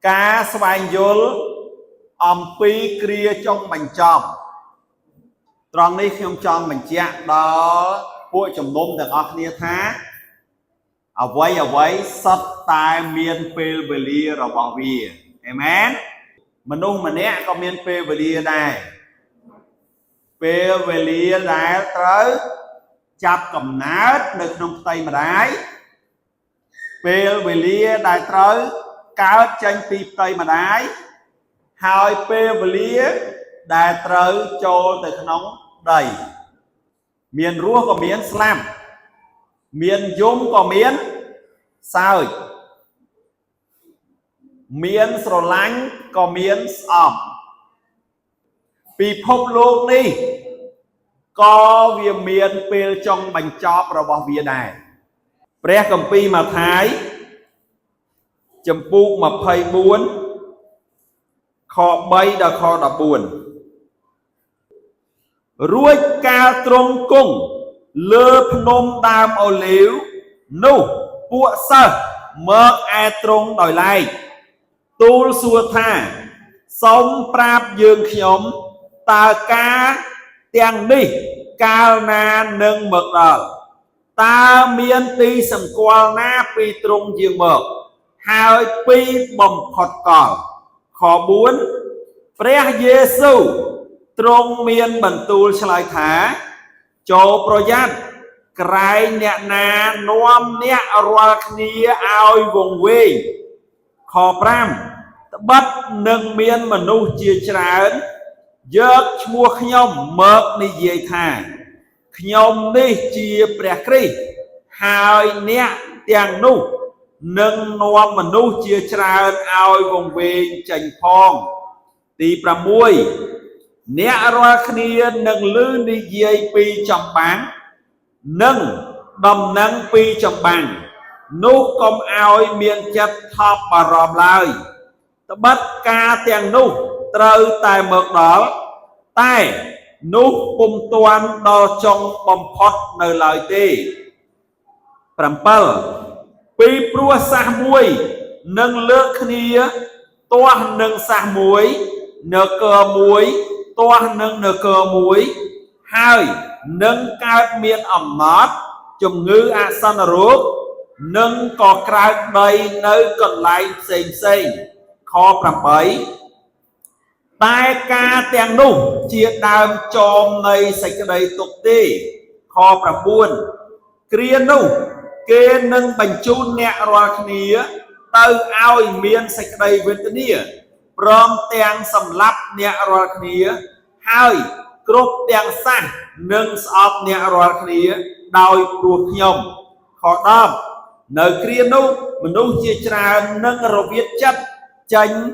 cá xoay dối pi kia trong bánh chòm trong này không chọn mình chạm đó của chồng nôm được ọc nia thá ở vậy sắp tai miền phê về lia rồi bỏ về amen mình nung mình nè có miền phê về lia này phê về lia lại tới chạp cầm nát được nông tay mà đáy phê về lia đại tới cáo tranh tịp tay mà đáy hai phê về lia đại tới cho từ nóng đầy miền rúa có miền slam miền dũng có miền sao miền sổ lánh có miền ẩm vì phốc luôn đi có việc miền phê trong bánh chóp rồi bỏ việc này Pre cầm pi mà thái chấm buộc mà phây buồn kho bay đã kho đã buồn ruột ca trong cung lơ phnom đam ô liu nu bụa sơ mơ ai trong đòi lại tu xua tha sống prap dương nhóm ta ca tiếng đi cao na nâng mực đờ ta miên ti sầm qua na pi trong dương mực hai pi bầm phật cỏ khó bốn Pre Giêsu trong miền bẩn tu lại thả cho project cái nè na nom nè roaknia ao vùng quê khó pram bắt nâng miền mà nu chia trán giấc mua nhom mực đi dây thả nhom đi chia Pre Christ hai nè tiếng nu nâng nom mà nu chia trán ao vùng quê chành phong tí pra muôi nè ra khnia nâng lư đi dây pi trong bán nâng đầm nâng pi trong bàn nô công ao miền chất thọp bà ròm lời ta bắt ca tiền nô trâu tài mực đó tai nô bùm toan đo trong bầm phót nơi lời tê prampal pi prua sa muôi nâng lư khnia toa nâng sa muối nơ cơ muối toa nâng nơ cơ muối hai nâng cao miền ẩm nót chùm ngư a san rốt nâng có krau đầy nơi còn lại xềnh khó làm bấy tai ca tiếng nụ chia đàm chòm này sạch đầy tục tê khó làm buồn kia nụ kê nâng bánh chun nẹ roa khía từ ao miền sạch đầy với tên nìa prom tiếng sầm lắp nẹ roa khía hai cướp tiếng xanh nâng sọp nẹ roa khía đòi ruột nhom khó đom nơi kia nụ mình nụ chia tràn nâng rô viết chất chánh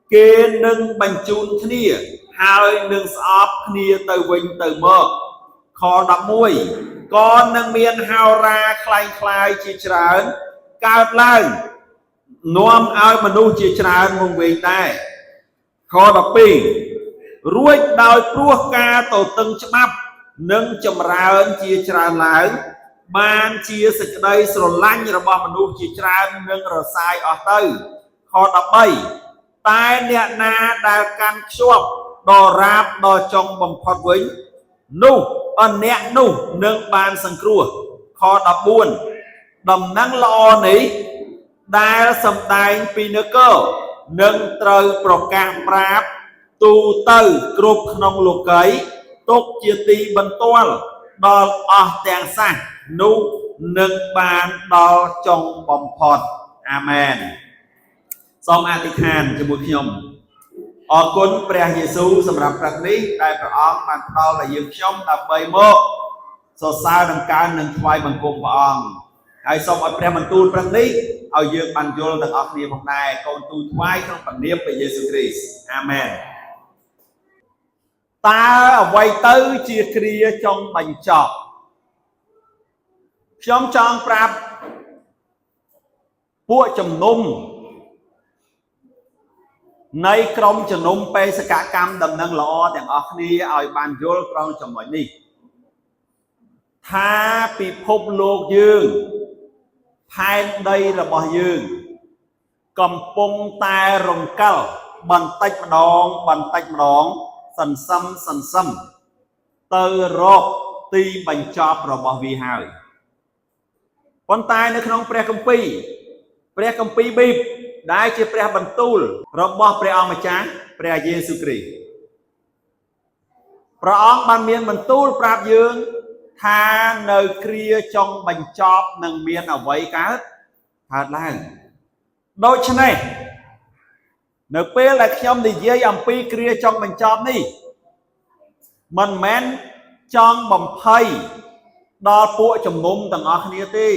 kê nâng bánh chun khía hai nâng sọp khía từ vinh từ mơ khó đập mùi con nâng miền hào ra khai chia tràn cao lên nôm ai mà nụ chia tràn mong về đây khó đập pi ruột đòi prua ca tổ từng chấm áp nâng chấm ra ơn chia tràn lại ban chia sạch đây sổ lanh rồi bọn mình nụ chia tràn nâng rồi sai ở tư khó đập bay tai nẹ na đà can chuộc đò rạp đò trong bầm phật vĩnh nụ ẩn nẹ nụ nâng ban sân crua khó đập buồn đầm năng lo ní đa sầm đai pi nơ cơ nâng trời pro cam prap tu tư cướp nông lục ấy tốt chia ti bần toal đo ở tiếng sang nụ nâng ban đo trong bầm phật amen xong a ti khan cho một nhom ở cuốn Pre Giêsu sầm rạp rạc ní đạiប្រអងបានផ្ដល់ឲ្យយើងខ្ញុំដើម្បីមកសរសើរនឹងការនឹងថ្វាយបង្គំព្រះអង្គហើយសូមឲ្យព្រះបន្ទូលព្រឹកនេះឲ្យយើងបានយល់ទាំងអស់គ្នាផងដែរកូនទូលថ្វាយក្នុងព្រះនាមព្រះយេស៊ូវគ្រីស្ទអាមែនតើអ្វីទៅជាគ្រាចុងបញ្ចប់ខ្ញុំចង់ប្រាប់ពួកជំនុំនៃក្រុមជំនុំបេសកកម្មដំណឹងល្អទាំងអស់គ្នាឲ្យបានយល់ត្រង់ចំណុចនេះថាពិភពលោកយើងផែនដីរបស់យើង កំពុងតែរំកិលបន្តិចម្ដងសន្សឹមទៅរកទីបញ្ចប់របស់វាហើយប៉ុន្តែនៅក្នុងព្រះគម្ពីរប៊ីបដែលជាព្រះបន្ទូលរបស់ព្រះអង្គម្ចាស់ព្រះយេស៊ូវគ្រីស្ទព្រះអង្គបានមានបន្ទូលប្រាប់យើងថានៅគ្រាចុងបញ្ចប់នឹងមានអ្វីកើតឡើងដូច្នេះនៅពេលដែលខ្ញុំនិយាយអំពីគ្រាចុងបញ្ចប់នេះមិនមែនចង់បំភ័យដល់ពួកជំនុំទាំងអស់គ្នាទេ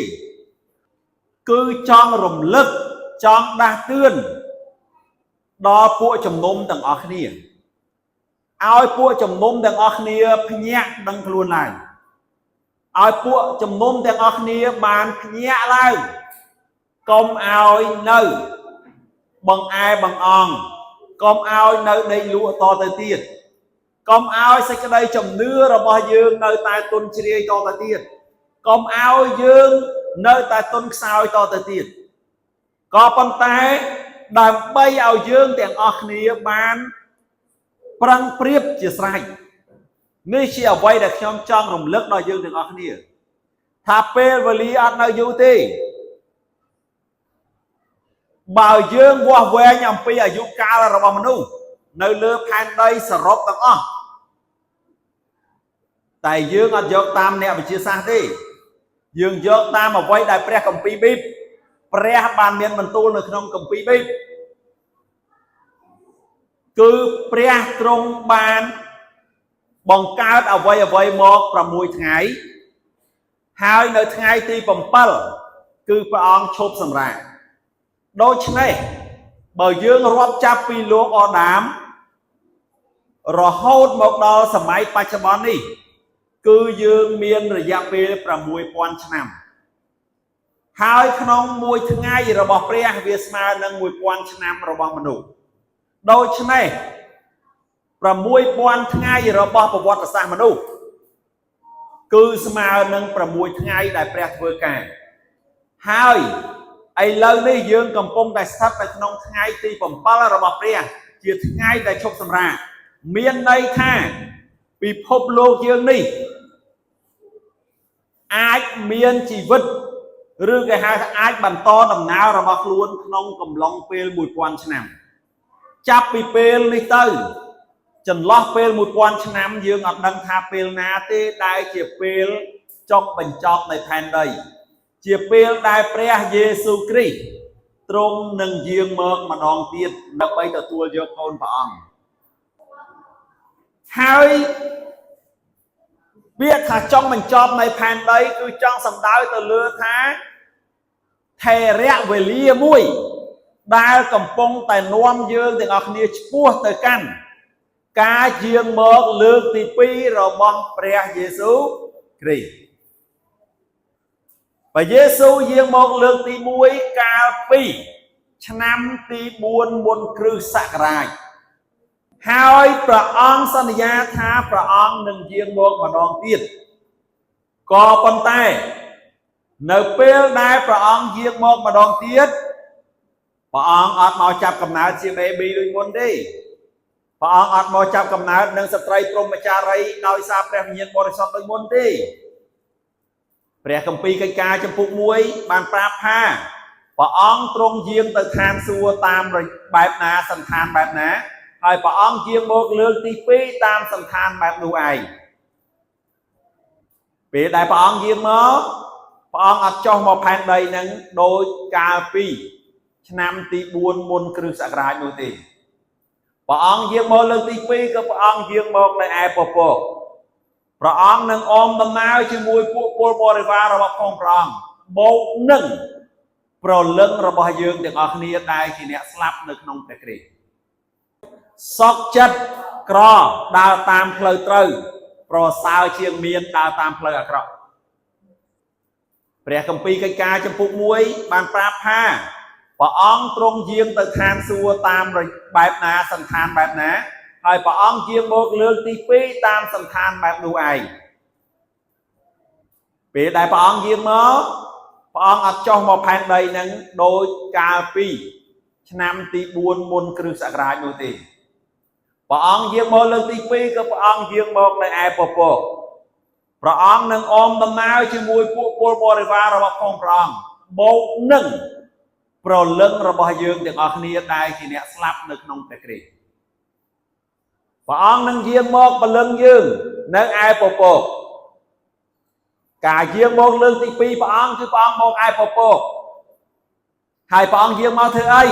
គឺចង់រំលឹកចង់ដាស់តឿនដល់ពួកជំនុំទាំងអស់គ្នាឲ្យពួកជំនុំទាំងអស់គ្នាភ្ញាក់ដឹងខ្លួនឡើងឲ្យពួកជំនុំទាំងអស់គ្នាបានភ្ញាក់ឡើងកុំឲ្យនៅបង្អែបង្អង់កុំឲ្យនៅដេកលក់តទៅទៀតកុំឲ្យសេចក្តីជំនឿរបស់យើងនៅតែទន់ជ្រាយតទៅទៀតកុំឲ្យយើងនៅតែទន់ខ្សោយតទៅទៀតក៏ប៉ុន្តែដើម្បីឲ្យយើងទាំងអស់គ្នាបានប្រឹងប្រៀបជាស្រេចនេះជាអ្វីដែលខ្ញុំចង់រំលឹកដល់យើងទាំងអស់គ្នាថាពេលវេលាអត់នៅយូរទេបើយើងវាស់វែងអំពីអាយុកាលរបស់មនុស្សនៅលើផែនដីសរុបទាំងអស់តែយើងអត់យកតាមអ្នកវិទ្យាសាស្ត្រទេយើងយកតាមអ្វីដែលព្រះគម្ពីរប៊ីបព្រះបានមានបន្ទូលនៅក្នុងគម្ពីរប៊ីបគឺព្រះទ្រង់បានបង្កើតអ្វីមក6ថ្ងៃហើយនៅថ្ងៃទី7គឺព្រះអង្គឈប់សម្រាកដូច្នេះបើយើងរាប់ចាប់ពីលោកអាដាមរហូតមកដល់សម័យបច្ចុប្បន្ននេះគឺយើងមានរយៈពេល6000ឆ្នាំហើយក្នុងមួយថ្ងៃរបស់ព្រះវាស្មើនឹង1000ឆ្នាំរបស់មនុស្សដូច្នេះ6000ថ្ងៃរបស់ប្រវត្តិសាស្ត្រមនុស្សគឺស្មើនឹង6ថ្ងៃដែលព្រះធ្វើការហើយឥឡូវនេះយើងកំពុងតែស្ថិតនៅក្នុងថ្ងៃទី7របស់ព្រះជាថ្ងៃដែលឈប់សម្រាកមានន័យថាពិភពលោកយើងនេះអាចមានជីវិតឬគេហៅថាអាចបន្តដំណើររបស់ខ្លួនក្នុងកំឡុងពេល1000ឆ្នាំចាប់ពីពេលនេះទៅចន្លោះពេល1000ឆ្នាំយើងអត់ដឹងថាពេលណាទេដែលជាពេលចុងបញ្ចប់នៃផែនដីជាពេលដែលព្រះយេស៊ូវគ្រីស្ទទ្រង់នឹងយាងមកម្ដងទៀតដើម្បីទទួលយកកូនព្រះអង្គហើយពាក្យថាចង់បញ្ចប់នៃផែនដីគឺចង់សំដៅទៅលើថាថេរវេលាមួយដែលកំពុងតែនាំយើងទាំងអស់គ្នាឆ្ពោះទៅកាន់ការយាងមកលើកទី2របស់ព្រះយេស៊ូវគ្រីស្ទព្រះយេស៊ូវយាងមកលើកទី1កាលពីឆ្នាំទី4មុនគ្រិស្តសករាជហើយព្រះអង្គសន្យាថាព្រះអង្គនឹងយាងមកម្ដងទៀតក៏ប៉ុន្តែនៅពេលដែលព្រះអង្គយាងមកម្ដងទៀតព្រះអង្គអត់មកចាប់កំណើតជា baby ដូចមុនទេព្រះអង្គអត់មកចាប់កំណើតនឹងស្ត្រីព្រហ្មចារីដោយសារព្រះវិញ្ញាណបរិសុទ្ធដូចមុនទេព្រះគម្ពីរកិច្ចការចំពុក1បានប្រាប់ថាព្រះអង្គទ្រង់យាងទៅឋានសួគ៌តាមបែបណាសន្តានបែបណាហើយព្រះអង្គយាងមកលើកទី2តាមសន្តានបែបនោះឯងពេលដែលព្រះអង្គយាងមកព្រះអង្គអត់ចុះមកផែនដីនឹងដោយកាលពីឆ្នាំទី4មុនគ្រិស្តសករាជនោះទេព្រះអង្គយាងមកលើកទី2ក៏ព្រះអង្គយាងមកនៅឯពពកព្រះអង្គនឹងអមដំណើរជាមួយពួកពលបរិវាររបស់ផងព្រះអង្គបូកនឹងប្រលឹងរបស់យើងទាំងអស់គ្នាដែលជាអ្នកស្លាប់នៅក្នុងព្រះគ្រីស្ទសុខចិត្តក្រដើរតាមផ្លូវត្រូវប្រសើរជាងមានដើរតាមផ្លូវអាក្រក់ព្រះគម្ពីរកិច្ចការចំពុក1បានប្រាប់ថាព្រះអង្គទ្រង់យាងទៅឋានសួគ៌តាមបែបណាសន្តានបែបណាហើយព្រះអង្គយាងមកលើកទី2តាមសន្តានបែបនោះឯងពេលដែលព្រះអង្គយាងមកព្រះអង្គអត់ចុះមកផែនដីនឹងដោយកាលពី ឆ្នាំទី4មុនគ្រិស្តសករាជនោះទេព្រះអង្គយាងមកលើកទី2ក៏ព្រះអង្គយាងមកនៅឯពពកព្រះអង្គនឹងអមដំណើរជាមួយពួកពលបរិវាររបស់ផងព្រះអង្គបូកនឹងប្រលឹងរបស់យើងទាំងអស់គ្នាដែលជាអ្នកស្លាប់នៅក្នុងព្រះគ្រីស្ទព្រះអង្គនឹងយាងមកប្រលឹងយើងនៅឯពពកការយាងមកលើកទី2ព្រះអង្គគឺព្រះអង្គមកឯពពកហើយព្រះអង្គយាងមកធ្វើអី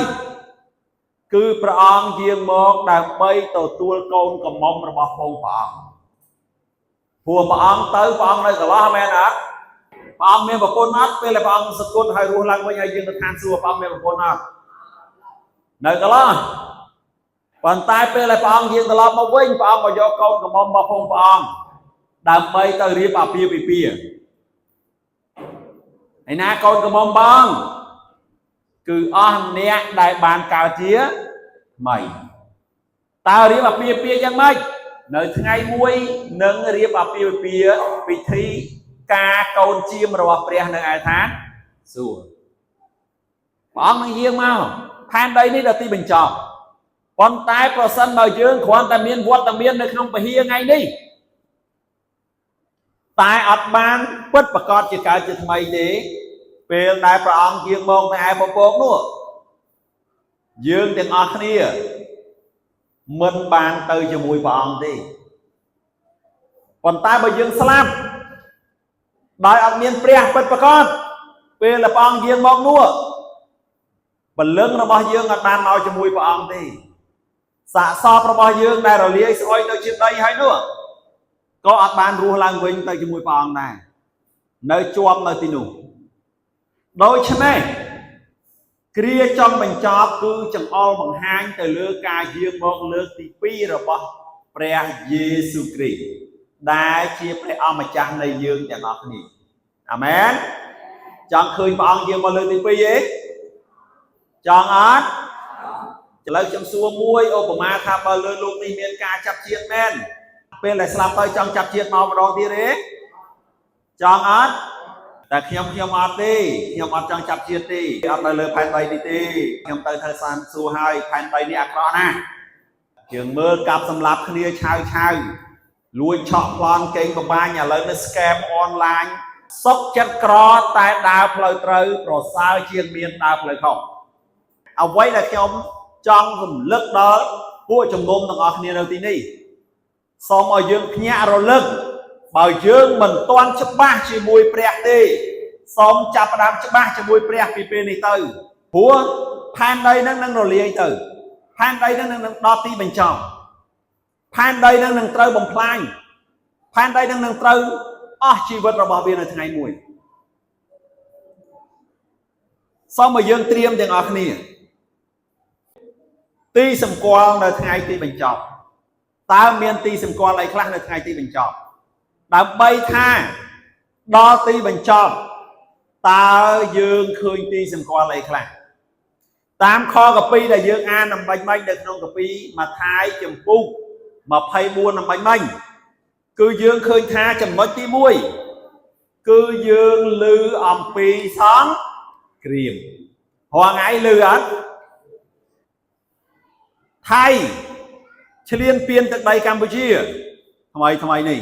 គឺព្រះអង្គយាងមកដើម្បីទទួលកូនកំមុំរបស់ផងព្រះអង្គព្រោះព្រះអង្គទៅព្រះអង្គនៅកន្លោះមែនអត់ព្រះអង្គមានប្រពន្ធអត់ពេលដែលព្រះអង្គសគត់ហើយរស់ឡើងវិញហើយយើងទៅឋានសួគ៌ព្រះអង្គមានប្រពន្ធអត់នៅកន្លោះប៉ុន្តែពេលដែលព្រះអង្គយាងត្រឡប់មកវិញព្រះអង្គមកយកកូនកំមុំរបស់ផងព្រះអង្គដើម្បីទៅរៀបអាពាហ៍ពិពាហ៍ឯណាកូនកំមុំបងគឺអស់អ្នកដែលបានកើតជាថ្មីតើរៀបអាពាហ៍ពិពាហ៍យ៉ាងម៉េចនៅថ្ងៃមួយនឹងរៀបអាពាហ៍ពិពាហ៍ពិធីការកូនជាមរបស់ព្រះនៅឯឋានសួគ៌ព្រះអង្គនឹងយាងមកផែនដីនេះដល់ទីបញ្ចប់ប៉ុន្តែប្រសិនបើយើងគ្រាន់តែមានវត្តមាននៅក្នុងពហិថ្ងៃនេះតែអត់បានពិតប្រកបជាកើតជាថ្មីទេពេលដែលព្រះអង្គយាងមកនៅឯពពកនោះយើងទាំងអស់គ្នាមិនបានទៅជាមួយព្រះអង្គទេប៉ុន្តែបើយើងស្លាប់ដោយអត់មានព្រះពិតប្រកបពេលដែលព្រះអង្គយាងមកនោះពលឹងរបស់យើងអត់បានមកជាមួយព្រះអង្គទេសាកសពរបស់យើងដែលរលាយស្អុយទៅជាដីហើយនោះក៏អត់បានរស់ឡើងវិញទៅជាមួយព្រះអង្គដែរនៅជាប់នៅទីនោះដូច្នេះគ្រាចង់បញ្ចប់គឺចង្អុលបង្ហាញទៅលើការយាងមកលើកទី2របស់ព្រះយេស៊ូវគ្រីស្ទដែលជាព្រះអម្ចាស់នៃយើងទាំងអស់គ្នាអាមែនចង់ឃើញព្រះអង្គយាងមកលើកទី2ទេចង់អត់ឥឡូវខ្ញុំសួរមួយឧបមាថាបើលើលោកនេះមានការចាប់ជាតិមែនពេលដែលស្លាប់ទៅចង់ចាប់ជាតិមកម្ដងទៀតទេចង់អត់តែខ្ញុំអត់ទេខ្ញុំអត់ចង់ចាប់ជាតិទេអត់នៅលើផែនដីនេះទេខ្ញុំទៅធ្វើសានសួរហើយផែនដីនេះអាក្រក់ណាស់យើងមើលកាប់សម្លាប់គ្នាឆាវលួចឆក់ប្លន់កេងប្របាញ់ឥឡូវនេះ scam អនឡាញសុកចិត្តក្រតែដើរផ្លូវត្រូវប្រសើរជាងមានដើរផ្លូវខុសអ្វីដែលខ្ញុំចង់រំលឹកដល់ពួកជំនុំទាំងអស់គ្នានៅទីនេះសូមឲ្យយើងភ្ញាក់រលឹកបើយើងមិនទាន់ច្បាស់ជាមួយព្រះទេសូមចាប់ផ្ដើមច្បាស់ជាមួយព្រះពីពេលនេះទៅព្រោះផែនដីនឹងនឹងរលាយទៅផែនដីនឹងនឹងដល់ទីបញ្ចប់ផែនដីនឹងនឹងត្រូវបំផ្លាញផែនដីនឹងនឹងត្រូវអស់ជីវិតរបស់វានៅថ្ងៃមួយសូមឲ្យយើងត្រៀមទាំងអស់គ្នាទីសម្គាល់នៅថ្ងៃទីបញ្ចប់តើមានទីសម្គាល់អីខ្លះនៅថ្ងៃទីបញ្ចប់ដើម្បីថាដល់ទីបញ្ចប់តើយើងឃើញទីសម្គាល់អីខ្លះតាមខកពីដែលយើងអានអំបញ្ញមិញនៅក្នុងកពីម៉ាថាយចំពុក24អំបញ្ញមិញគឺយើងឃើញថាចំណុចទី1គឺយើងឮអំពីសង្គ្រាមរាល់ថ្ងៃឮអត់ថៃឈ្លានពានទឹកដីកម្ពុជាថ្មីនេះ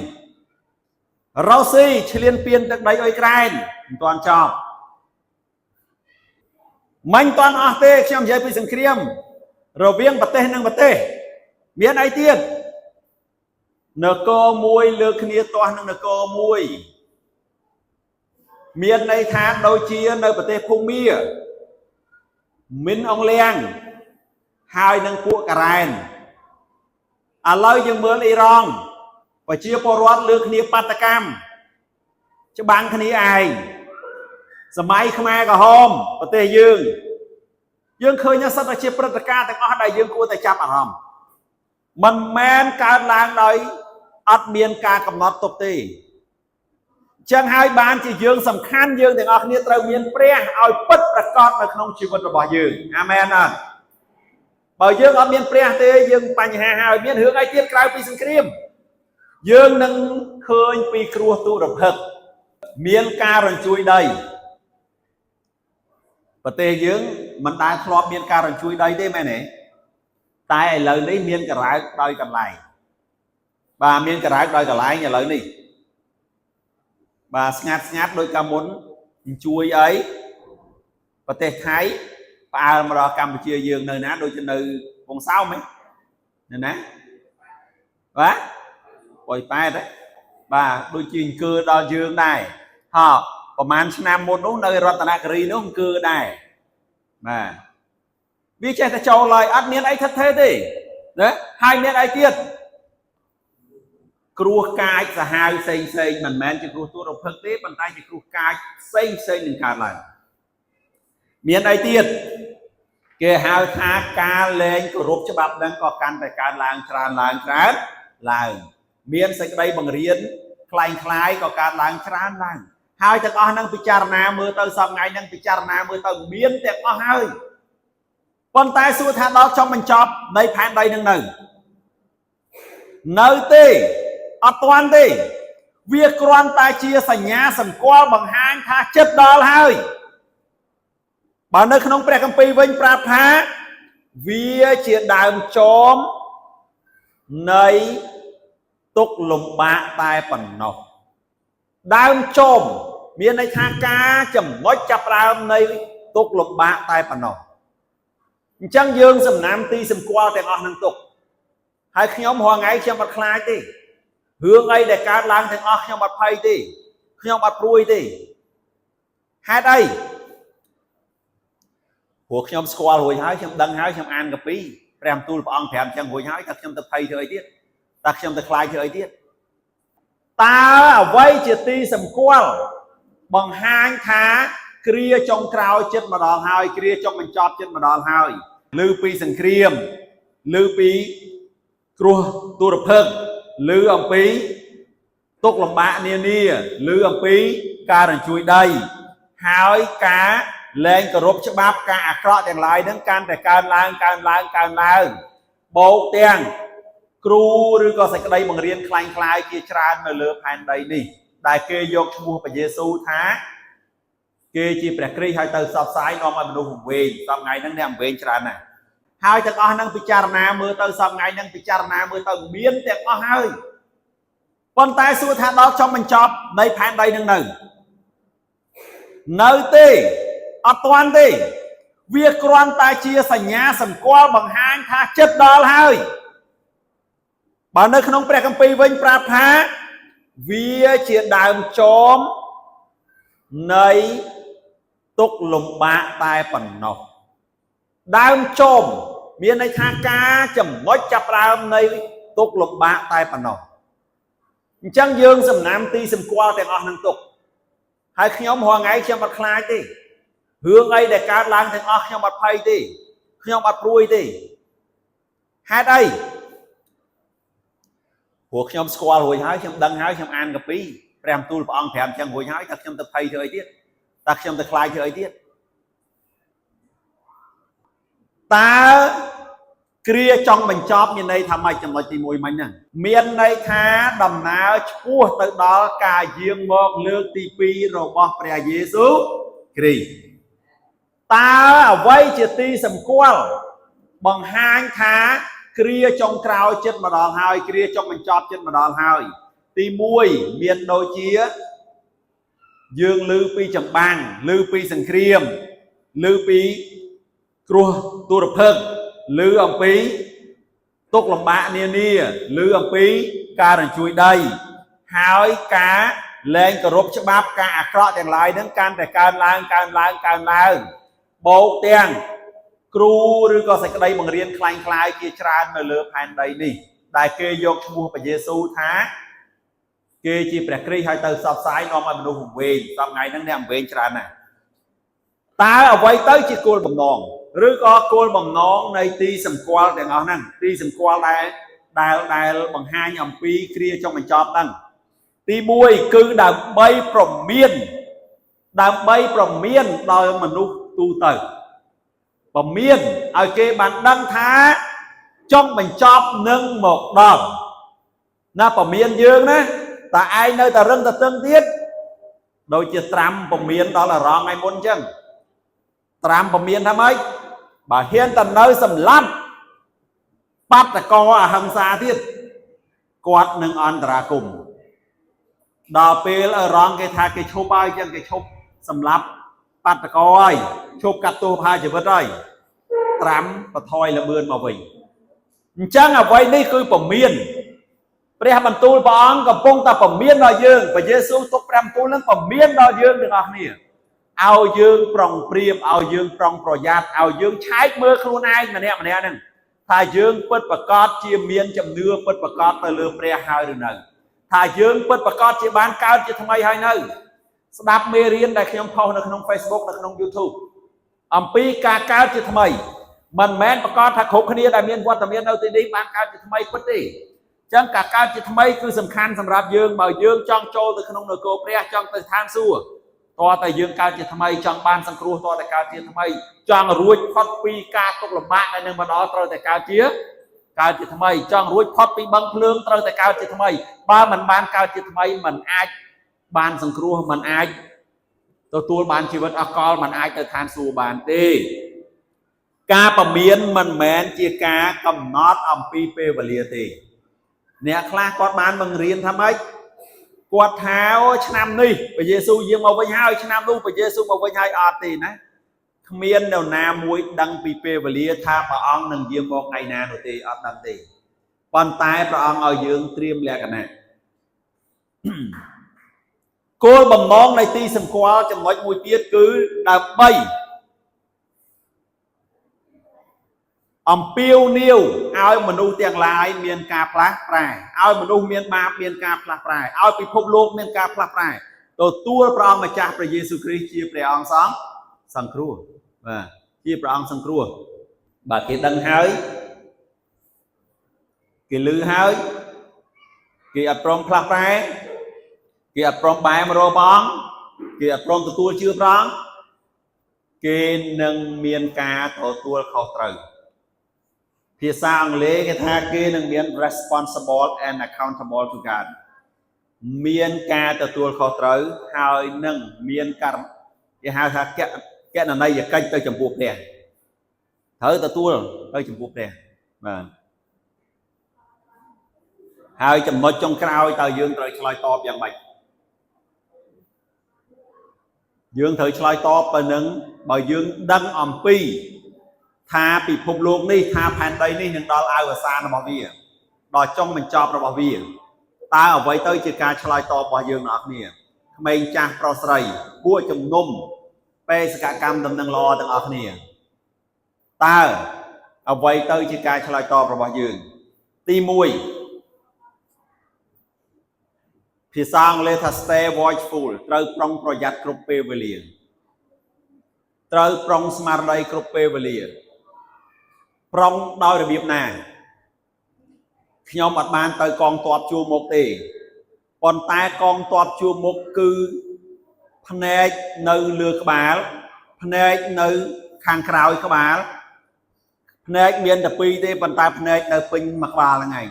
រុស្ស៊ីឈ្លានពានទឹកដីអ៊ុយក្រែនមិនទាន់ចប់មិនទាន់អស់ទេខ្ញុំនិយាយពីសង្គ្រាមរវាងប្រទេសនិងប្រទេសមានអីទៀតនគរមួយលើកគ្នាទាស់នឹងនគរមួយមានន័យថាដូចជានៅប្រទេសភូមាមិនអង្លៀងហើយនឹងពួកការ៉ែនឥឡូវយើងមើលអ៊ីរ៉ង់ប្រជាពលរដ្ឋលើគ្នាបាតកម្មច្បាំងគ្នាឯងសម័យខ្មែរក្រហមប្រទេសយើងឃើញថាសិតតែជាព្រឹត្តិការណ៍ទាំងអស់ដែលយើងគួរតែចាប់អារម្មណ៍មិនមែនកើតឡើងដោយអត់មានការកំណត់ទុកទេចឹងហើយបានជាយើងសំខាន់យើងទាំងអស់គ្នាត្រូវមានព្រះឲ្យពិតប្រាកដនៅក្នុងជីវិតរបស់យើងអាមែនអត់បើយើងអត់មានព្រះទេយើងបញ្ហាហើយមានរឿងអីទៀតក្រៅពីសង្គ្រាមយើងនឹងឃើញពីគ្រោះទុរភិក្សមានការរញ្ជួយដី ប្រទេសយើងមិនដែលធ្លាប់មានការរញ្ជួយដីទេមែនទេតែឥឡូវនេះមានការរើកដោយកន្លែងបាទមានការរើកដោយកន្លែងឥឡូវនេះបាទស្ងាត់ដោយកាលមុនជួយអីប្រទេសថៃផ្អើលមកដល់កម្ពុជាយើងនៅណាដូចជានៅវងសោមហ្នឹងណាបាទប៉ោយប៉ែតបាទដូចជាអង្គើដល់យើងដែរហ៎ប្រហែលឆ្នាំមុននោះនៅរតនគិរីនោះអង្គើដែរបាទវាចេះតែចូលឡើយអត់មានអីថិតថេរទេណាហើយមានអីទៀតគ្រោះកាចសាហាវផ្សេងមិនមែនជាគ្រោះទូរភឹកទេប៉ុន្តែជាគ្រោះកាចផ្សេងនឹងកើតឡើងមានអីទៀតគេហៅថាការលែងគោរពច្បាប់នឹងក៏កាន់តែកើនឡើងច្រើនឡើងមានសេចក្តីបង្រៀនคล้ายក៏កើតឡើងច្រើនឡើងហើយទាំងអស់នឹងពិចារណាមើលទៅសពថ្ងៃនឹងពិចារណាមើលទៅមានទាំងអស់ហើយប៉ុន្តែសួរថាដល់ចំបញ្ចប់នៃផែនដីនឹងនៅទេអត់ទាន់ទេវាគ្រាន់តែជាសញ្ញាសម្គាល់បង្ហាញថាចិត្តដល់ហើយបើនៅក្នុងព្រះគម្ពីរវិញប្រាប់ថាវាជាដើមចមនៃទុក្ខលំបាកតែប៉ុណ្ណោះដើមចមមានន័យថាការចំណុចចាប់ផ្ដើមនៃទុក្ខលំបាកតែប៉ុណ្ណោះអញ្ចឹងយើងសំណាំទីសម្គាល់ទាំងអស់នឹងទុក្ខហើយខ្ញុំរាល់ថ្ងៃខ្ញុំអត់ខ្លាចទេរឿងអីដែលកើតឡើងទាំងអស់ខ្ញុំអត់ភ័យទេខ្ញុំអត់ព្រួយទេហេតុអីព្រោះខ្ញុំស្គាល់រួចហើយខ្ញុំដឹងហើយខ្ញុំអានកាពីព្រះបន្ទូលព្រះអង្គប្រាប់អញ្ចឹងរួចហើយតែខ្ញុំទៅភ័យធ្វើអីទៀតតែខ្ញុំទៅខ្លាចធ្វើអីទៀតតើអ្វីជាទីសម្គាល់បង្ហាញថាគ្រាចុងក្រោយចិត្តម្ដងហើយគ្រាចុងបញ្ចប់ចិត្តម្ដងហើយឮពីសង្គ្រាមឮពីគ្រោះទុរភិក្សឮអំពីទុក្ខលំបាកនានាឮអំពីការរញ្ជួយដីហើយការលែងគោរពច្បាប់ការអាក្រក់ទាំងឡាយហ្នឹងកាន់តែកើនឡើងបូកទាំងគ្រូឬក៏សេចក្តីបង្រៀនคล้ายជាច្រើននៅលើផែនដីនេះដែលគេយកឈ្មោះព្រះយេស៊ូវថាគេជាព្រះគ្រីស្ទហើយទៅផ្សព្វផ្សាយនាំឲ្យមនុស្សវង្វេងសប្តាហ៍ថ្ងៃហ្នឹងអ្នកវង្វេងច្រើនណាស់ហើយទាំងអស់ហ្នឹងពិចារណាមើលទៅសប្តាហ៍ថ្ងៃហ្នឹងពិចារណាមើលទៅមានទាំងអស់ហើយប៉ុន្តែសួរថាដល់ចំបញ្ចប់នៃផែនដីនឹងនៅទេអត់ទាន់ទេវាគ្រាន់តែជាសញ្ញាសម្គាល់បង្ហាញថាចិត្តដល់ហើយបើនៅក្នុងព្រះគម្ពីរវិញប្រាប់ថាវាជាដើមចមនៃទុក្ខលំបាកតែប៉ុណ្ណោះដើមចមមានន័យថាការចំណុចចាប់ផ្ដើមនៃទុក្ខលំបាកតែប៉ុណ្ណោះអញ្ចឹងយើងសំណាំទីសម្គាល់ទាំងអស់នឹងទុក្ខហើយខ្ញុំរាល់ថ្ងៃខ្ញុំអត់ខ្លាចទេរឿងអីដែលកើតឡើងទាំងអស់ខ្ញុំអត់ភ័យទេខ្ញុំអត់ព្រួយទេហេតុអីព្រោះខ្ញុំស្គាល់រួចហើយខ្ញុំដឹងហើយខ្ញុំអានកាពីព្រះបន្ទូលព្រះអង្គប្រាប់អញ្ចឹងរួចហើយតែខ្ញុំទៅភ័យធ្វើអីទៀតតែខ្ញុំទៅខ្លាចធ្វើអីទៀតតើគ្រាចង់បញ្ចប់មានន័យថាម៉េចចំណុចទី1មិញហ្នឹងមានន័យថាដំណើរឆ្ពោះទៅដល់ការយាងមកលើកទី2របស់ព្រះយេស៊ូវគ្រីស្ទតើអ្វីជាទីសម្គាល់បង្ហាញថាគ្រាចុងក្រោយចិត្តម្ដងហើយគ្រាចុងបញ្ចប់ចិត្តម្ដងហើយទី1មានដូចជាយើងឮពីចម្បាំងឮពីសង្គ្រាមឮពីគ្រោះទុរភិក្សឮអំពីទុក្ខលំបាកនានាឮអំពីការរញ្ជួយដីហើយការលែងគោរពច្បាប់ការអាក្រក់ទាំងឡាយហ្នឹងកាន់តែកើនឡើងបូកទាំងគ្រូឬក៏សេចក្តីបង្រៀនคล้ายជាច្រើននៅលើផែនដីនេះដែលគេយកឈ្មោះព្រះយេស៊ូវថាគេជាព្រះគ្រីស្ទហើយទៅផ្សព្វផ្សាយនាំឲ្យមនុស្សវង្វេងសប្តាហ៍ថ្ងៃហ្នឹងអ្នកវង្វេងច្រើនណាស់តើអ្វីទៅជាគោលបំណងឬក៏គោលបំណងនៃទីសម្គាល់ទាំងអស់ហ្នឹងទីសម្គាល់ដែលបង្ហាញអំពីគ្រាចុងបញ្ចប់ហ្នឹងទី1គឺដើម្បីប្រមានដល់មនុស្សទូទៅប្រមានឲ្យគេបានដឹងថាចុងបញ្ចប់នឹងមកដល់ណាប្រមានយើងណាតែឯងនៅតែរឹងតឹងទៀតដូចជាត្រាំប្រមានដល់អារម្មណ៍ថ្ងៃមុនអញ្ចឹង ត្រាំពមៀនថាម៉េចបើហ៊ានតែនៅសម្លាប់បាត់តកអហិង្សាទៀតគាត់នឹងអន្តរាគមដល់ពេលរងគេថាគេឈប់ហើយចឹងគេឈប់សម្លាប់បាត់តកហើយឈប់កាត់ទោសផាជីវិតហើយត្រាំបថយលបឿនមកវិញអញ្ចឹងអ្វីនេះគឺពមៀនព្រះបន្ទូលព្រះអង្គកំពុងតែពមៀនដល់យើងព្រះយេស៊ូវទុកព្រះបន្ទូលនឹងពមៀនដល់យើងទាំងអស់គ្នាឲ្យយើងប្រុងប្រៀបឲ្យយើងប្រុងប្រយ័ត្នឲ្យយើងឆែកមើលខ្លួនឯងម្នាក់ហ្នឹងថាយើងពិតប្រកបជាមានជំនឿពិតប្រកបទៅលើព្រះហើយឬនៅថាយើងពិតប្រកបជាបានកើតជាថ្មីហើយនៅស្ដាប់មេរៀនដែលខ្ញុំផុសនៅក្នុង Facebook នៅក្នុង YouTube អំពីការកើតជាថ្មីមិនមែនប្រកាសថាគ្រប់គ្នាដែលមានវត្តមាននៅទីនេះបានកើតជាថ្មីពិតទេអញ្ចឹងការកើតជាថ្មីគឺសំខាន់សម្រាប់យើងបើយើងចង់ចូលទៅក្នុងនគរព្រះចង់ទៅឋានសួគ៌តើតែយើងកើតជាថ្មីចង់បានសង្គ្រោះតើតែកើតជាថ្មីចង់រួចផុតពីការទុក្ខលំបាកដែលនឹងមកដល់ត្រូវតែកើតជាថ្មីចង់រួចផុតពីបឹងភ្លើងត្រូវតែកើតជាថ្មីបើមិនបានកើតជាថ្មីមិនអាចបានសង្គ្រោះមិនអាចទទួលបានជីវិតអកលមិនអាចទៅឋានសួគ៌បានទេការពមៀនមិនមែនជាការកំណត់អំពីពេលវេលាទេអ្នកខ្លះគាត់បានបង្រៀនថាម៉េចគាត់ថាឆ្នាំនេះព្រះយេស៊ូវយាងមកវិញហើយឆ្នាំនោះព្រះយេស៊ូវមកវិញហើយអត់ទេណាគ្មាននរណាមួយដឹងពីពេលវេលាថាព្រះអង្គនឹងយាងមកថ្ងៃណានោះទេអត់ដឹងទេប៉ុន្តែព្រះអង្គឲ្យយើងត្រៀមលក្ខណៈគោលបំណងនៃទីសម្គាល់ចំណុចមួយទៀតគឺដើម្បីអំពាវនាវឲ្យមនុស្សទាំងឡាយមានការផ្លាស់ប្រែឲ្យមនុស្សមានបាបមានការផ្លាស់ប្រែឲ្យពិភពលោកមានការផ្លាស់ប្រែទទួលព្រះអង្គម្ចាស់ព្រះយេស៊ូវគ្រីស្ទជាព្រះអង្គសង្គ្រោះបាទជាព្រះអង្គសង្គ្រោះបាទគេដឹងហើយគេឮហើយគេអត់ព្រមផ្លាស់ប្រែគេអត់ព្រមបែរមករកព្រះអង្គគេអត់ព្រមទទួលជឿព្រះអង្គគេនឹងមានការទទួលខុសត្រូវភាសាអង់គ្លេសគេថាគេនឹងមាន responsible and accountable to God មានការទទួលខុសត្រូវហើយនឹងមានការគេហៅថាកណន័យកិច្ចទៅចំពោះព្រះត្រូវទទួលទៅចំពោះព្រះបាទហើយចំណុចចុងក្រោយតើយើងត្រូវឆ្លើយតបយ៉ាងម៉េចយើងត្រូវឆ្លើយតបទៅនឹងបើយើងដឹងអំពីថាពិភពលោកនេះថាផែនដីនេះនឹងដល់អវសានរបស់វាដល់ចុងបញ្ចប់របស់វាតើអ្វីទៅជាការឆ្លើយតបរបស់យើងអ្នកគ្នាក្មេងចាស់ប្រុសស្រីពួកជំនុំបេសកកម្មដំណឹងល្អទាំងអស់គ្នាតើអ្វីទៅជាការឆ្លើយតបរបស់យើងទី1ភាសាអង់គ្លេសថា stay watchful ត្រូវប្រុងប្រយ័ត្នគ្រប់ពេលវេលាត្រូវប្រុងស្មារតីគ្រប់ពេលវេលាប្រុងដោយរបៀបណាខ្ញុំអត់បានទៅកងទ័ពជួរមុខទេប៉ុន្តែកងទ័ពជួរមុខគឺភ្នែកនៅលើក្បាលភ្នែកនៅខាងក្រោយក្បាលភ្នែកមានតែពីរទេប៉ុន្តែភ្នែកនៅពេញមួយក្បាលហ្នឹងឯង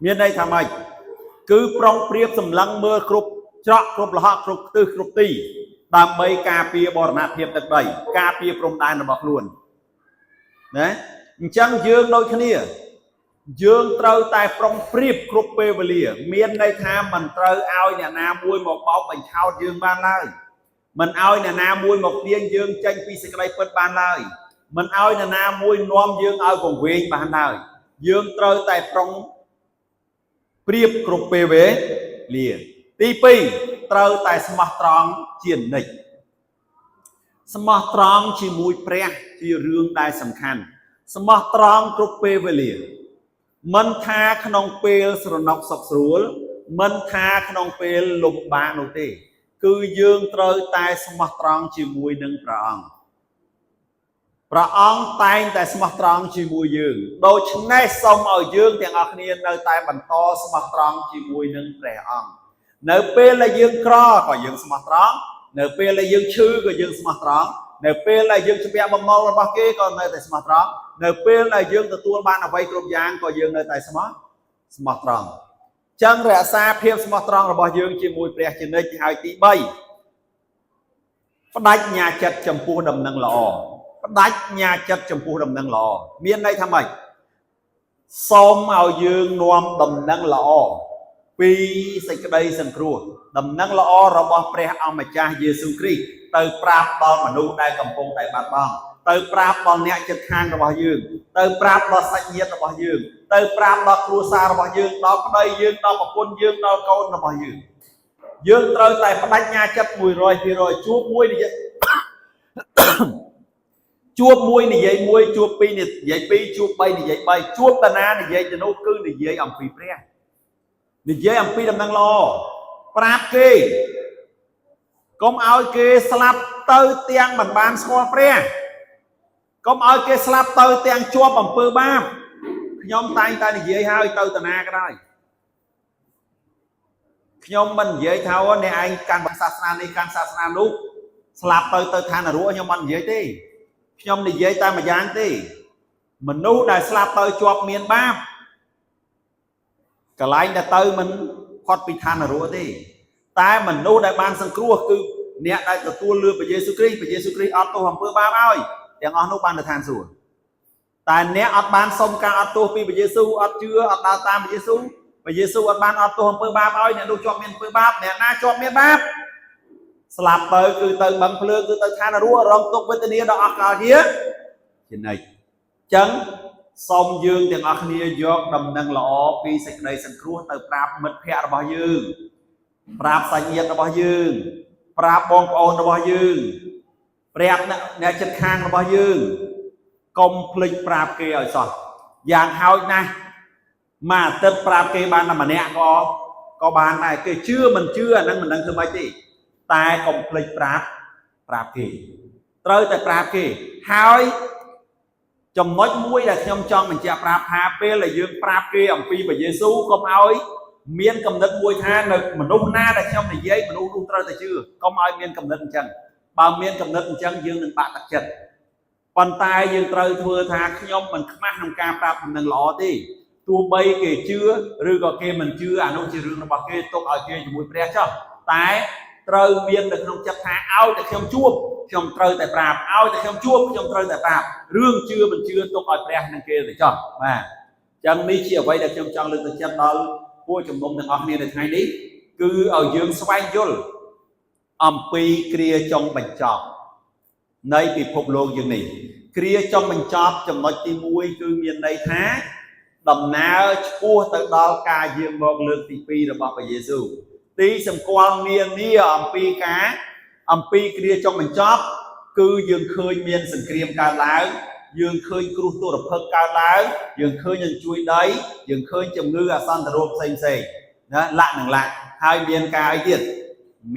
មានន័យថាម៉េចគឺប្រុងប្រៀបសម្លឹងមើលគ្រប់ច្រកគ្រប់លហកគ្រប់ទិសគ្រប់ទីដើម្បីការពារបរណភាពទឹកដីការពារព្រំដែនរបស់ខ្លួនណាអញ្ចឹងយើងដូចគ្នាយើងត្រូវតែប្រុងប្រៀបគ្រប់ពេលវេលាមានន័យថាមិនត្រូវឲ្យអ្នកណាមួយមកបោកបញ្ឆោតយើងបានឡើយមិនឲ្យអ្នកណាមួយមកទាញយើងចេញពីសេចក្តីពិតបានឡើយមិនឲ្យអ្នកណាមួយនាំយើងឲ្យវង្វេងបានឡើយយើងត្រូវតែប្រុងប្រៀបគ្រប់ពេលវេលាទី2ត្រូវតែស្មោះត្រង់ជានិច្ចស្មោះត្រង់ជាមួយព្រះជារឿងដែលសំខាន់ស្មោះត្រង់គ្រប់ពេលវេលាមិនថាក្នុងពេលស្រណុកសុខស្រួលមិនថាក្នុងពេលលំបាកនោះទេគឺយើងត្រូវតែស្មោះត្រង់ជាមួយនឹងព្រះអង្គព្រះអង្គតែងតែស្មោះត្រង់ជាមួយយើងដូច្នេះសូមឲ្យយើងទាំងអស់គ្នានៅតែបន្តស្មោះត្រង់ជាមួយនឹងព្រះអង្គនៅពេលដែលយើងក្រក៏យើងស្មោះត្រង់នៅពេលដែលយើងឈឺក៏យើងស្មោះត្រង់នៅពេលដែលយើងជំពាក់បំណុលរបស់គេក៏នៅតែស្មោះត្រង់នៅពេលដែលយើងទទួលបានអ្វីគ្រប់យ៉ាងក៏យើងនៅតែស្មោះត្រង់ចឹងរក្សាភាពស្មោះត្រង់របស់យើងជាមួយព្រះជានិច្ចហើយទី3 ផ្ដាច់ញាចិត្តចំពោះដំណឹងល្អផ្ដាច់ញាចិត្តចំពោះដំណឹងល្អមានន័យថាម៉េចសូមឲ្យយើងនាំដំណឹងល្អពីសេចក្តីសង្គ្រោះដំណឹងល្អរបស់ព្រះអង្គម្ចាស់យេស៊ូវគ្រីស្ទទៅប្រាប់ដល់មនុស្សដែលកំពុងតែបាត់បង់ទៅប្រាប់ដល់អ្នកជិតខាងរបស់យើងទៅប្រាប់ដល់សាច់ញាតិរបស់យើងទៅប្រាប់ដល់គ្រួសាររបស់យើងដល់ប្តីយើងដល់ប្រពន្ធយើងដល់កូនរបស់យើងយើងត្រូវតែបដិញ្ញាចិត្ត 100% ជួបមួយនិយាយជួបមួយនិយាយមួយជួបពីរនិយាយពីរជួបបីនិយាយបីជួបតាណានិយាយទៅនោះគឺនិយាយអំពីព្រះនិយាយអំពីដំណឹងល្អប្រាប់គេកុំឲ្យគេស្លាប់ទៅទាំងមិនបានស្គាល់ព្រះកុំឲ្យគេស្លាប់ទៅទាំងជាប់អំពើបាបខ្ញុំតែងតែនិយាយឲ្យទៅតាណាក៏ដោយខ្ញុំមិននិយាយថាអ្នកឯងកាន់សាសនានេះកាន់សាសនានោះស្លាប់ទៅឋាននរកខ្ញុំមិននិយាយទេខ្ញុំនិយាយតែម្យ៉ាងទេមនុស្សដែលស្លាប់ទៅជាប់មានបាបកន្លែងដែលទៅមិនផុតពីឋាននរកទេតែមនុស្សដែលបានសង្គ្រោះគឺអ្នកដែលទទួលលឺព្រះយេស៊ូវគ្រីស្ទអត់ទោសអំពើបាបឲ្យទាំងអស់នោះបានទៅឋានសួគ៌តែអ្នកអត់បានសុំការអត់ទោសពីព្រះយេស៊ូវអត់ជឿអត់ដើរតាមព្រះយេស៊ូវអត់បានអត់ទោសអំពើបាបឲ្យអ្នកនោះជាប់មានអំពើបាបអ្នកណាជាប់មានបាបស្លាប់ទៅគឺទៅបឹងភ្លើងគឺទៅឋាននរករងទុក្ខវេទនាដល់អស់កលជានិច្ចអញ្ចឹងសូមយើងទាំងអស់គ្នាយកដំណឹងល្អពីសេចក្តីសង្គ្រោះទៅប្រាប់មិត្តភ័ក្តិរបស់យើងប្រាប់សាច់ញាតិរបស់យើងប្រាប់បងប្អូនរបស់យើងប្រាប់អ្នកជិតខាងរបស់យើងកុំភ្លេចប្រាប់គេឲ្យសោះយ៉ាងហោចណាស់មួយអាទិត្យប្រាប់គេបានតែម្នាក់ក៏បានដែរគេជឿមិនជឿអាហ្នឹងមិនដឹងធ្វើម៉េចទេតែកុំភ្លេចប្រាប់គេត្រូវតែប្រាប់គេហើយចំណុចមួយដែលខ្ញុំចង់បញ្ជាក់ប្រាប់ថាពេលដែលយើងប្រាប់គេអំពីព្រះយេស៊ូវកុំឲ្យមានគំនិតមួយថានៅមនុស្សណាដែលខ្ញុំនិយាយមនុស្សនោះត្រូវតែជឿកុំឲ្យមានគំនិតអញ្ចឹងបើមានគំនិតអញ្ចឹងយើងនឹងបាក់ទឹកចិត្តប៉ុន្តែយើងត្រូវធ្វើថាខ្ញុំមិនខ្មាស់ក្នុងការប្រាប់ដំណឹងល្អទេទោះបីគេជឿឬក៏គេមិនជឿអានោះជារឿងរបស់គេទុកឲ្យគេជាមួយព្រះចុះតែត្រូវមាននៅក្នុងចិត្តថាឲ្យតែខ្ញុំជួបខ្ញុំត្រូវតែប្រាប់ឲ្យតែខ្ញុំជួបខ្ញុំត្រូវតែប្រាប់រឿងជឿមិនជឿទុកឲ្យព្រះនឹងគេទៅចុះបាទអញ្ចឹងនេះជាអ្វីដែលខ្ញុំចង់លើកទឹកចិត្តដល់ពួកជំនុំទាំងអស់គ្នានៅថ្ងៃនេះគឺឲ្យយើងស្វែងយល់អំពីគ្រាចុងបញ្ចប់នៃពិភពលោកយើងនេះគ្រាចុងបញ្ចប់ចំណុចទី1គឺមានន័យថាដំណើរឆ្ពោះទៅដល់ការយាងមកលើកទី2របស់ព្រះយេស៊ូវទីសម្គាល់នានាអំពីគ្រាចុងបញ្ចប់គឺយើងឃើញមានសង្គ្រាមកើតឡើងយើងឃើញគ្រោះទុរភិក្សកើតឡើងយើងឃើញនឹងជួយដីយើងឃើញជំងឺអាសន្នរោគផ្សេងណាលាក់នឹងលាក់ហើយមានការអីទៀត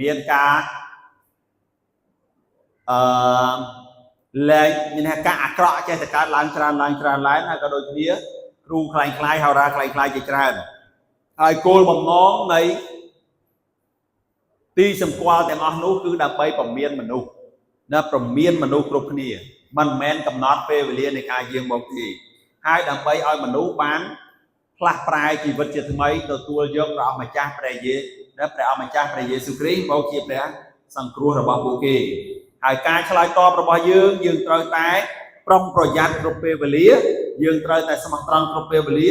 មានការលែងមានការអាក្រក់ចេះតែកើតឡើងច្រើនហើយក៏ដូចគ្នាគ្រូខ្លាំងហោរាខ្លាំងជាច្រើនហើយគោលបំណងនៃទីសម្គាល់ទាំងអស់នោះគឺដើម្បីព្រមានមនុស្សណាព្រមានមនុស្សគ្រប់គ្នាមិនមែនកំណត់ពេលវេលានៃការយាងមកទេហើយដើម្បីឲ្យមនុស្សបានផ្លាស់ប្រែជីវិតជាថ្មីទទួលយកព្រះអង្គម្ចាស់ព្រះយេស៊ូវគ្រីស្ទមកជាព្រះសង្គ្រោះរបស់ពួកគេហើយការឆ្លើយតបរបស់យើងត្រូវតែប្រុងប្រយ័ត្នគ្រប់ពេលវេលាយើងត្រូវតែស្មោះត្រង់គ្រប់ពេលវេលា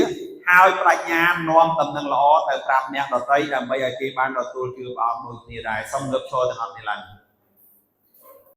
ហើយប្រាជ្ញានាំដំណឹងល្អទៅប្រាប់អ្នកដទៃដើម្បីឲ្យគេបានទទួលជឿព្រះអង្គដូចគ្នាដែរសូមលើកឈរទាំងអស់គ្នាឡើង